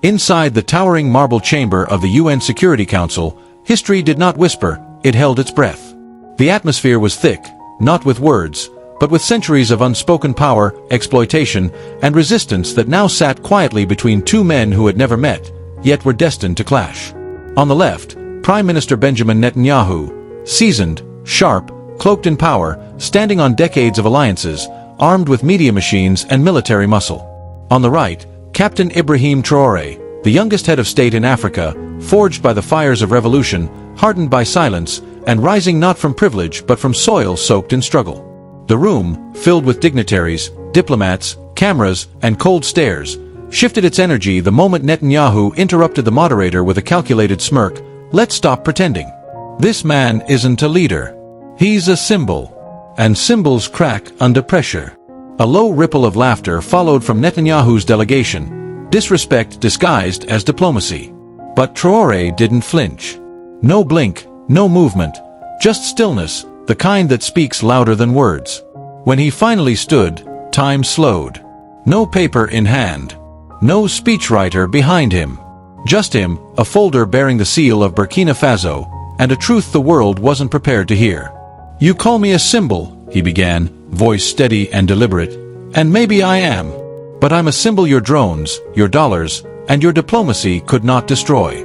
Inside the towering marble chamber of the UN Security Council, history did not whisper, it held its breath. The atmosphere was thick, not with words, but with centuries of unspoken power, exploitation, and resistance that now sat quietly between two men who had never met, yet were destined to clash. On the left, Prime Minister Benjamin Netanyahu, seasoned, sharp, cloaked in power, standing on decades of alliances, armed with media machines and military muscle. On the right, Captain Ibrahim Traoré, the youngest head of state in Africa, forged by the fires of revolution, hardened by silence, and rising not from privilege but from soil soaked in struggle. The room, filled with dignitaries, diplomats, cameras, and cold stares, shifted its energy the moment Netanyahu interrupted the moderator with a calculated smirk. Let's stop pretending. This man isn't a leader. He's a symbol. And symbols crack under pressure. A low ripple of laughter followed from Netanyahu's delegation, disrespect disguised as diplomacy. But Traoré didn't flinch. No blink, no movement, just stillness, the kind that speaks louder than words. When he finally stood, time slowed. No paper in hand. No speechwriter behind him. Just him, a folder bearing the seal of Burkina Faso, and a truth the world wasn't prepared to hear. "You call me a symbol," he began, voice steady and deliberate, "and maybe I am. But I'm a symbol your drones, your dollars, and your diplomacy could not destroy."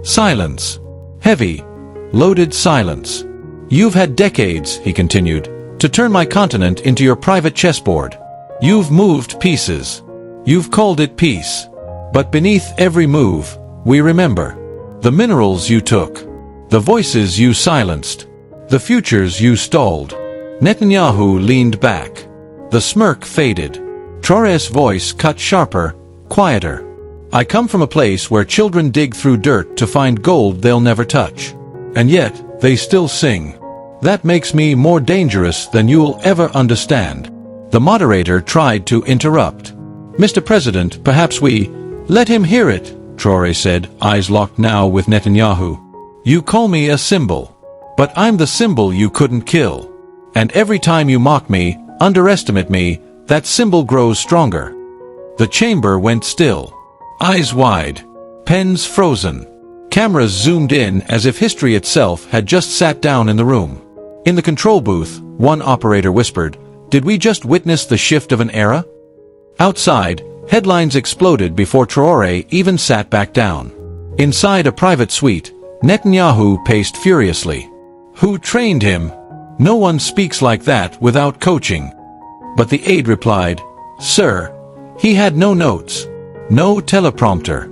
Silence. Heavy, loaded silence. "You've had decades," he continued, "to turn my continent into your private chessboard. You've moved pieces. You've called it peace. But beneath every move, we remember. The minerals you took. The voices you silenced. The futures you stalled." Netanyahu leaned back. The smirk faded. Traoré's voice cut sharper, quieter. "I come from a place where children dig through dirt to find gold they'll never touch. And yet, they still sing. That makes me more dangerous than you'll ever understand." The moderator tried to interrupt. "Mr. President, perhaps we—" "Let him hear it," Traoré said, eyes locked now with Netanyahu. "You call me a symbol. But I'm the symbol you couldn't kill. And every time you mock me, underestimate me, that symbol grows stronger." The chamber went still. Eyes wide. Pens frozen. Cameras zoomed in as if history itself had just sat down in the room. In the control booth, one operator whispered, "Did we just witness the shift of an era?" Outside, headlines exploded before Traoré even sat back down. Inside a private suite, Netanyahu paced furiously. Who trained him? No one speaks like that without coaching. But the aide replied, "Sir, he had no notes, no teleprompter.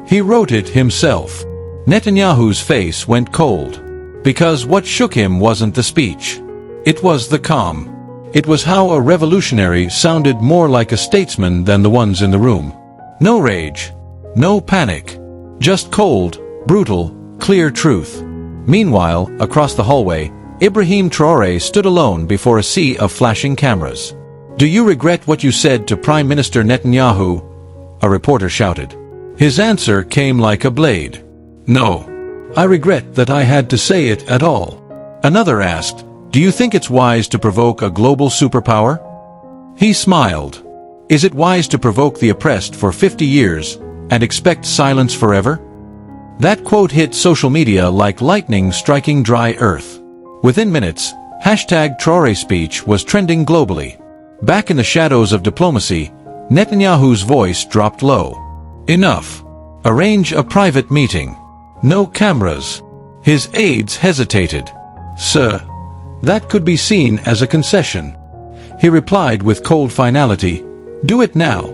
He wrote it himself." Netanyahu's face went cold. Because what shook him wasn't the speech. It was the calm. It was how a revolutionary sounded more like a statesman than the ones in the room. No rage. No panic. Just cold, brutal, clear truth. Meanwhile, across the hallway, Ibrahim Traoré stood alone before a sea of flashing cameras. "Do you regret what you said to Prime Minister Netanyahu?" a reporter shouted. His answer came like a blade. "No. I regret that I had to say it at all." Another asked, "Do you think it's wise to provoke a global superpower?" He smiled. "Is it wise to provoke the oppressed for 50 years and expect silence forever?" That quote hit social media like lightning striking dry earth. Within minutes, #Traoré speech was trending globally. Back in the shadows of diplomacy, Netanyahu's voice dropped low. "Enough. Arrange a private meeting. No cameras." His aides hesitated. "Sir, that could be seen as a concession." He replied with cold finality, "Do it now."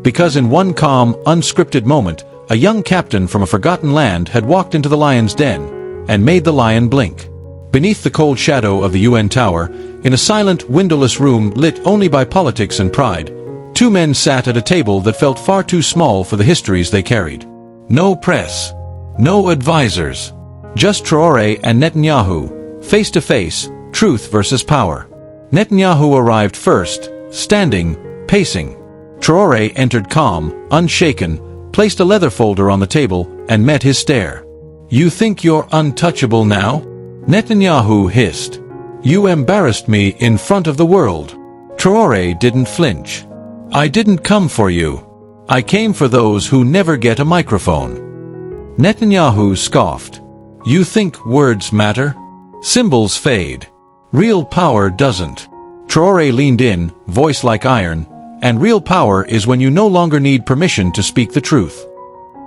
Because in one calm, unscripted moment, a young captain from a forgotten land had walked into the lion's den and made the lion blink. Beneath the cold shadow of the UN tower, in a silent, windowless room lit only by politics and pride, two men sat at a table that felt far too small for the histories they carried. No press. No advisors. Just Traoré and Netanyahu, face to face, truth versus power. Netanyahu arrived first, standing, pacing. Traoré entered calm, unshaken, placed a leather folder on the table, and met his stare. "You think you're untouchable now?" Netanyahu hissed. "You embarrassed me in front of the world." Traoré didn't flinch. "I didn't come for you. I came for those who never get a microphone. Netanyahu scoffed. You think words matter? Symbols fade. Real power doesn't. Traoré leaned in, voice like iron, and real power is when you no longer need permission to speak the truth.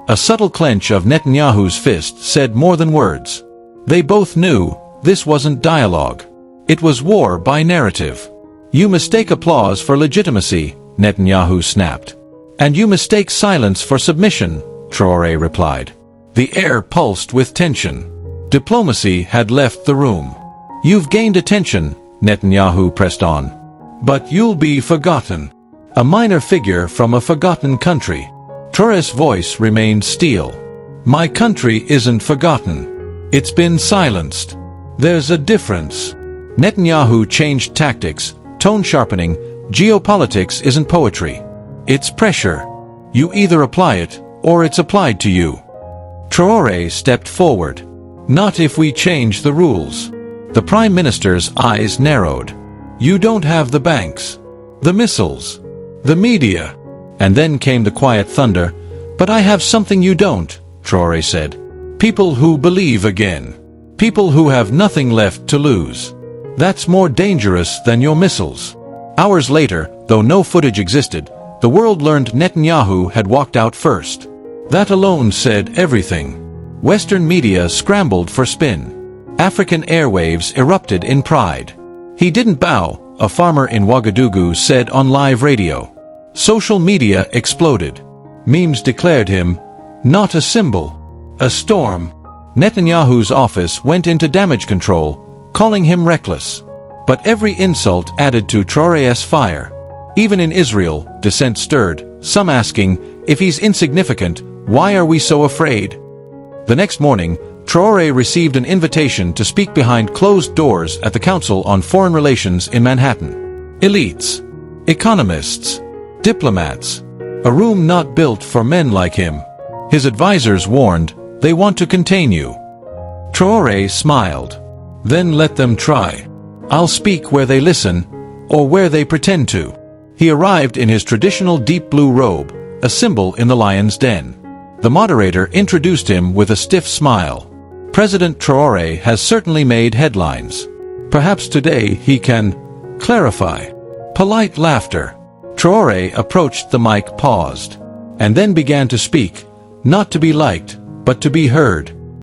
A subtle clench of Netanyahu's fist said more than words. They both knew this wasn't dialogue. It was war by narrative. You mistake applause for legitimacy, Netanyahu snapped. And you mistake silence for submission, Traoré replied. The air pulsed with tension. Diplomacy had left the room. You've gained attention, Netanyahu pressed on. But you'll be forgotten. A minor figure from a forgotten country. Traoré's voice remained steel. My country isn't forgotten. It's been silenced. There's a difference. Netanyahu changed tactics, tone sharpening. Geopolitics isn't poetry. It's pressure. You either apply it, or it's applied to you. Traoré stepped forward. Not if we change the rules. The Prime Minister's eyes narrowed. You don't have the banks, the missiles, the media. And then came the quiet thunder. But I have something you don't, Traoré said. People who believe again. People who have nothing left to lose. That's more dangerous than your missiles. Hours later, though no footage existed, the world learned Netanyahu had walked out first. That alone said everything. Western media scrambled for spin. African airwaves erupted in pride. He didn't bow, a farmer in Ouagadougou said on live radio. Social media exploded. Memes declared him not a symbol, a storm. Netanyahu's office went into damage control, calling him reckless. But every insult added to Traoré's fire. Even in Israel, dissent stirred, some asking, if he's insignificant, why are we so afraid? The next morning, Traoré received an invitation to speak behind closed doors at the Council on Foreign Relations in Manhattan. Elites, economists, diplomats, a room not built for men like him. His advisors warned, they want to contain you. Traoré smiled. Then let them try. I'll speak where they listen, or where they pretend to. He arrived in his traditional deep blue robe, a symbol in the lion's den. The moderator introduced him with a stiff smile. President Traoré has certainly made headlines. Perhaps today he can clarify. Polite laughter. Traoré approached the mic, paused, and then began to speak, not to be liked, but to be heard.